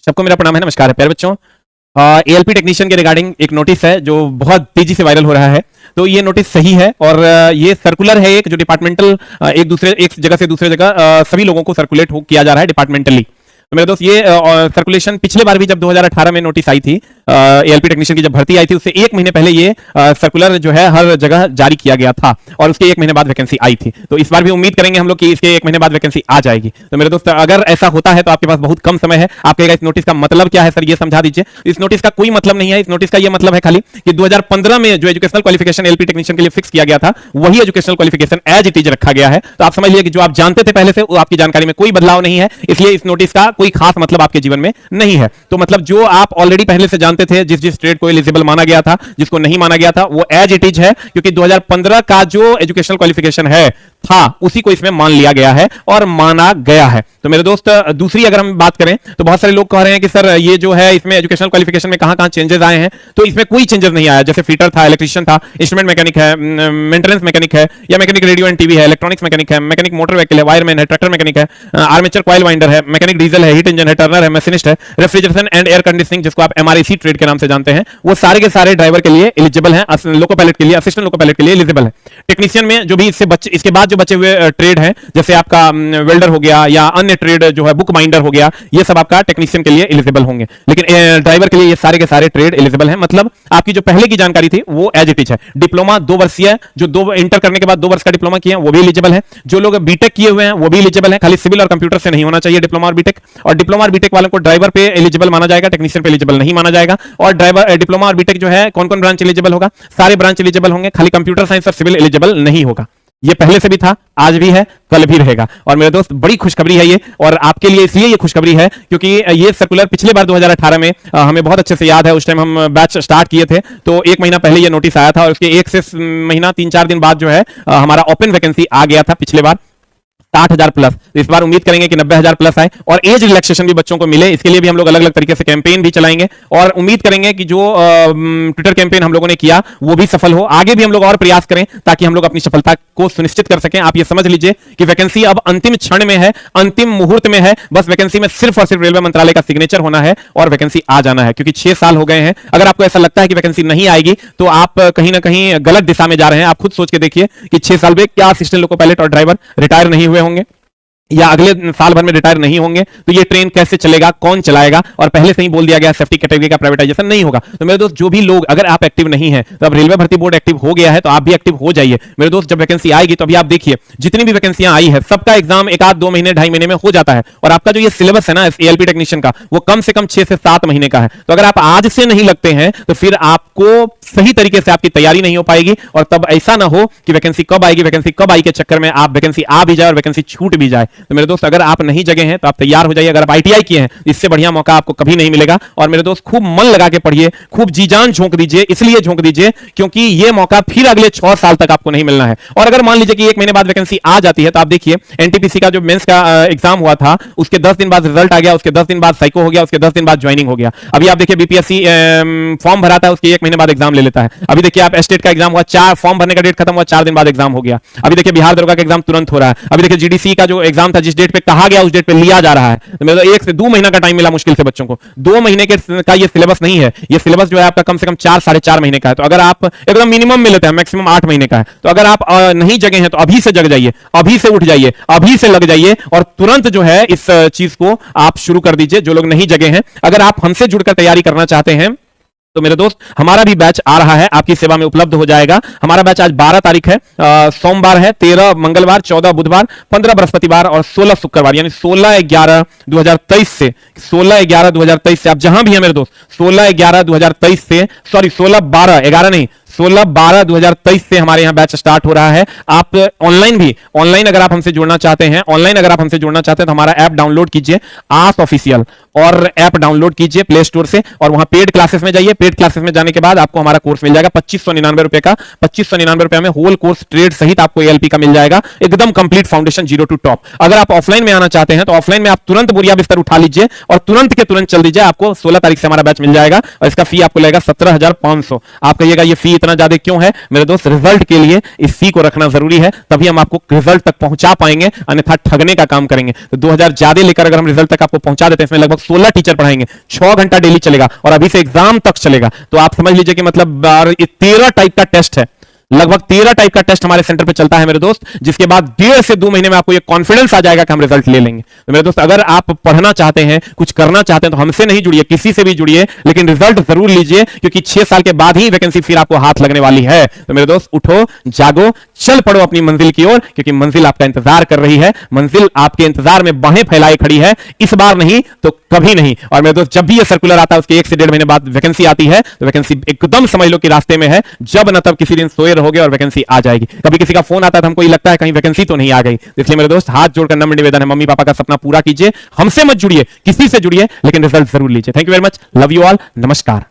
सबको मेरा प्रणाम है, नमस्कार है प्यारे बच्चों। एएलपी टेक्नीशियन के रिगार्डिंग एक नोटिस है जो बहुत तेजी से वायरल हो रहा है। तो ये नोटिस सही है और ये सर्कुलर है एक जो डिपार्टमेंटल एक जगह से दूसरे जगह सभी लोगों को सर्कुलेट किया जा रहा है डिपार्टमेंटली। तो मेरे दोस्त ये सर्कुलेशन पिछले बार भी जब 2018 में नोटिस आई थी, एएलपी टेक्नीशियन की जब भर्ती आई थी उससे एक महीने पहले ये सर्कुलर जो है हर जगह जारी किया गया था और उसके एक महीने बाद वैकेंसी आई थी। तो इस बार भी उम्मीद करेंगे हम लोग कि इसके एक महीने बाद वैकेंसी आ जाएगी। तो मेरे दोस्त अगर ऐसा होता है तो आपके पास बहुत कम समय है। आप कहेगा इस नोटिस का मतलब क्या है सर, ये समझा दीजिए। इस नोटिस का कोई मतलब नहीं है। इस नोटिस का ये मतलब है खाली कि 2015 में जो एजुकेशनल क्वालिफिकेशन एएलपी टेक्नीशियन के लिए फिक्स किया गया था वही educational qualification as it is रखा गया है। तो आप समझ लीजिए कि जो आप जानते थे पहले से वो आपकी जानकारी में कोई बदलाव नहीं है, इसलिए इस नोटिस का कोई खास मतलब आपके जीवन में नहीं है। तो मतलब जो आप ऑलरेडी पहले से जानते थे, जिस ट्रेड को एलिजिबल माना गया था, जिसको नहीं माना गया था, वो एज इट इज है, क्योंकि 2015 का जो एजुकेशनल क्वालिफिकेशन है था उसी को इसमें मान लिया गया है और माना गया है। तो मेरे दोस्त दूसरी अगर हम बात करें तो बहुत सारे लोग कह रहे हैं कि सर ये जो है इसमें एजुकेशनल क्वालिफिकेशन में कहां-कहां चेंजेस आए हैं। तो इसमें कोई चेंजेस नहीं आया। जैसे फीटर था, इलेक्ट्रीशियन था, इंस्ट्रूमेंट मैकेनिक है, मेंटेनेंस मैकेनिक है, या मैकेनिक रेडियो एंड टीवी है, इलेक्ट्रॉनिक्स मैकेनिक है, मैकेनिक मोटर व्हीकल है, वायरमैन है, ट्रैक्टर मैकेनिक है, आर्मेचर कॉइल वाइंडर है, मैकेनिक डीजल है, हीट इंजन है, टर्नर है, मशीनिस्ट है, रेफ्रिजरेशन एंड एयर कंडीशनिंग जिसको आप एमआरएसी ट्रेड के नाम से जानते हैं, वो सारे के सारे ड्राइवर के लिए एलिजिबल हैं, लोको पायलट के लिए, असिस्टेंट लोको पायलट के लिए एलिजिबल है। टेक्नीशियन में जो भी इसके बाद जो बचे हुए ट्रेड है, जैसे आपका वेल्डर हो गया या अन्य ट्रेड जो है बुक बाइंडर हो गया, ये सब आपका टेक्नीशियन के लिए एलिजिबल होंगे। लेकिन ड्राइवर के लिए ये सारे के सारे ट्रेड एलिजिबल हैं। मतलब आपकी जो पहले की जानकारी थी वो एज इट इज है। डिप्लोमा 2 वर्षीय, जो 2 इंटर करने के बाद 2 वर्ष का डिप्लोमा किए हैं वो भी एलिजिबल है। जो लोग बीटेक किए हुए हैं वो भी एलिजिबल है। खाली सिविल और कंप्यूटर से नहीं होना चाहिए डिप्लोमा और बीटेक। और डिप्लोमा और बीटेक वालों को ड्राइवर पे एलिजिबल माना जाएगा, टेक्नीशियन पे एलिजिबल नहीं माना जाएगा। और ड्राइवर डिप्लोमा और बीटेक जो है कौन कौन ब्रांच एलिजिबल होगा, सारे ब्रांच एलिजिबल होंगे, खाली कंप्यूटर साइंस और सिविल एलिजिबल नहीं होगा। ये पहले से भी था, आज भी है, कल भी रहेगा। और मेरे दोस्त बड़ी खुशखबरी है ये, और आपके लिए इसलिए ये खुशखबरी है क्योंकि ये सर्कुलर पिछले बार 2018 में हमें बहुत अच्छे से याद है। उस टाइम हम बैच स्टार्ट किए थे तो एक महीना पहले ये नोटिस आया था और उसके एक से महीना 3-4 दिन बाद जो है हमारा ओपन वैकेंसी आ गया था पिछले बार 60,000 प्लस। तो इस बार उम्मीद करेंगे कि 90,000 प्लस आए और एज रिलैक्सेशन भी बच्चों को मिले। इसके लिए भी हम लोग अलग अलग तरीके से कैंपेन भी चलाएंगे और उम्मीद करेंगे कि जो ट्विटर कैंपेन हम लोगों ने किया वो भी सफल हो। आगे भी हम लोग और प्रयास करें ताकि हम लोग अपनी सफलता को सुनिश्चित कर सकें। आप ये समझ लीजिए कि वैकेंसी अब अंतिम क्षण में है, अंतिम मुहूर्त में है। बस वैकेंसी में सिर्फ और सिर्फ रेलवे मंत्रालय का सिग्नेचर होना है और वैकेंसी आ जाना है, क्योंकि 6 साल हो गए हैं। अगर आपको ऐसा लगता है कि वैकेंसी नहीं आएगी तो आप कहीं ना कहीं गलत दिशा में जा रहे हैं। आप खुद सोच के देखिए कि 6 साल में क्या असिस्टेंट लोको पायलट और ड्राइवर रिटायर नहीं हुए होंगे या अगले साल भर में रिटायर नहीं होंगे, तो ये ट्रेन कैसे चलेगा, कौन चलाएगा। और पहले से ही बोल दिया गया सेफ्टी कैटेगरी का प्राइवेटाइजेशन नहीं होगा। तो मेरे दोस्त जो भी लोग, अगर आप एक्टिव नहीं है तो अब रेलवे भर्ती बोर्ड एक्टिव हो गया है तो आप भी एक्टिव हो जाइए मेरे दोस्त। जब वैकेंसी आएगी तो अभी आप देखिए जितनी भी वैकेंसियां आई है सबका एग्जाम 1-2 महीने 2.5 महीने में हो जाता है। और आपका जो ये सिलेबस है ना एएलपी टेक्नीशियन का, वो कम से कम 6 से 7 महीने का है। तो अगर आप आज से नहीं लगते हैं तो फिर आपको सही तरीके से आपकी तैयारी नहीं हो पाएगी और तब ऐसा ना हो कि वैकेंसी कब आई के चक्कर में आप वैकेंसी आ भी जाए और वैकेंसी छूट भी जाए। तो मेरे दोस्त अगर आप नहीं जगे हैं तो आप तैयार हो जाइए। अगर आप आईटीआई किए हैं इससे बढ़िया मौका आपको कभी नहीं मिलेगा। और मेरे दोस्त खूब मन लगा के पढ़िए, खूब जी जान झोंक दीजिए। इसलिए झोंक दीजिए क्योंकि ये मौका फिर अगले 6 साल तक आपको नहीं मिलना है। और अगर मान लीजिए कि 1 महीने बाद वैकेंसी आ जाती है तो आप देखिए एनटीपीसी का जो मेंस का एग्जाम हुआ था उसके 10 दिन बाद रिजल्ट आ गया, उसके 10 दिन बाद साइको हो गया, उसके 10 दिन बाद ज्वाइनिंग हो गया। अभी आप देखिए बीपीएससी फॉर्म भरा था उसके 1 महीने बाद एग्जाम ले लेता है। अभी देखिए आप स्टेट का एग्जाम हुआ, 4 फॉर्म भरने का डेट खत्म हुआ, 4 दिन बाद एग्जाम हो गया। अभी देखिए बिहार दरोगा का एग्जाम तुरंत हो रहा है। अभी देखिए जीडीसी का जो एग्जाम था जिस डेट पे कहा गया उस डेट पे लिया जा रहा है। तो मेरे 1 से 2 महीना का टाइम मिला मुश्किल से बच्चों को। 2 महीने का ये सिलेबस नहीं है। ये सिलेबस जो है आपका कम से कम 4-4.5 महीने का है। तो अगर आप एकदम मिनिमम में लेते हैं, मैक्सिमम 8 महीने का है। तो अगर आप नहीं जगे हैं तो अभी से जग जाइए, अभी से उठ जाइए, अभी से लग जाइए और तुरंत जो है इस चीज को आप शुरू कर दीजिए। जो लोग नहीं जगे हैं, अगर आप हमसे जुड़कर तैयारी करना चाहते हैं तो मेरे दोस्त हमारा भी बैच आ रहा है, आपकी सेवा में उपलब्ध हो जाएगा। हमारा बैच आज 12 तारीख है, सोमवार है, 13 मंगलवार, 14 बुधवार, 15 बृहस्पतिवार और 16 शुक्रवार, यानी 16/11/2023 से 16/11/2023 से आप जहां भी हैं मेरे दोस्त 16/11/2023 से, सॉरी 16/12/11 नहीं, 16/12/2023 से हमारे यहां बैच स्टार्ट हो रहा है। आप ऑनलाइन अगर आप हमसे जुड़ना चाहते हैं, तो हमारा ऐप डाउनलोड कीजिए, आस ऑफिशियल, और ऐप डाउनलोड कीजिए प्ले स्टोर से और वहां पेड क्लासेस में जाइए। पेड क्लासेस में जाने के बाद आपको हमारा कोर्स मिल जाएगा 2599 रुपए का। 2599 रुपए में होल कोर्स ट्रेड सहित आपको एएलपी का मिल जाएगा, एकदम कंप्लीट फाउंडेशन 0 to टॉप। अगर आप ऑफलाइन में आना चाहते हैं तो ऑफलाइन में आप तुरंत बोरिया बिस्तर उठा लीजिए और तुरंत के तुरंत चल दीजिए। आपको 16 तारीख से हमारा बैच मिल जाएगा और इसका फी आपको लगेगा 17,500। आप कहिएगा ये फी इतना ज्यादा क्यों है मेरे दोस्त? रिजल्ट के लिए इस सी को रखना जरूरी है, तभी हम आपको रिजल्ट तक पहुंचा पाएंगे, अन्यथा ठगने का काम करेंगे। तो 2000 ज्यादा लेकर अगर हम रिजल्ट तक आपको पहुंचा देते हैं, इसमें लगभग 16 टीचर पढ़ाएंगे, 6 घंटा डेली चलेगा और अभी से एग्जाम तक चलेगा। तो आप समझ लीजिए कि मतलब 13 टाइप का टेस्ट है, लगभग 13 टाइप का टेस्ट हमारे सेंटर पे चलता है मेरे दोस्त, जिसके बाद 1.5 से 2 महीने में आपको ये कॉन्फिडेंस आ जाएगा कि हम रिजल्ट ले लेंगे। तो मेरे दोस्त अगर आप पढ़ना चाहते हैं, कुछ करना चाहते हैं, तो हमसे नहीं जुड़िए, किसी से भी जुड़िए, लेकिन रिजल्ट जरूर लीजिए, क्योंकि 6 साल के बाद ही वैकेंसी फिर आपको हाथ लगने वाली है। तो मेरे दोस्त उठो, जागो, चल पड़ो अपनी मंजिल की ओर, क्योंकि मंजिल आपका इंतजार कर रही है, मंजिल आपके इंतजार में बाहें फैलाए खड़ी है, इस बार नहीं तो कभी नहीं। और मेरे दोस्त जब भी ये सर्कुलर आता है उसके 1 से 1.5 महीने बाद वैकेंसी आती है, तो वैकेंसी एकदम समझ लो कि रास्ते में है, जब न तब किसी दिन सोए रहोगे और वैकेंसी आ जाएगी। कभी किसी का फोन आता है तो हमको ये लगता है कहीं वैकेंसी तो नहीं आ गई। इसलिए मेरे दोस्त हाथ जोड़कर नम्र निवेदन है, मम्मी पापा का सपना पूरा कीजिए, हमसे मत जुड़िए, किसी से जुड़िए, लेकिन रिजल्ट जरूर लीजिए। Thank you very much, love you all, नमस्कार।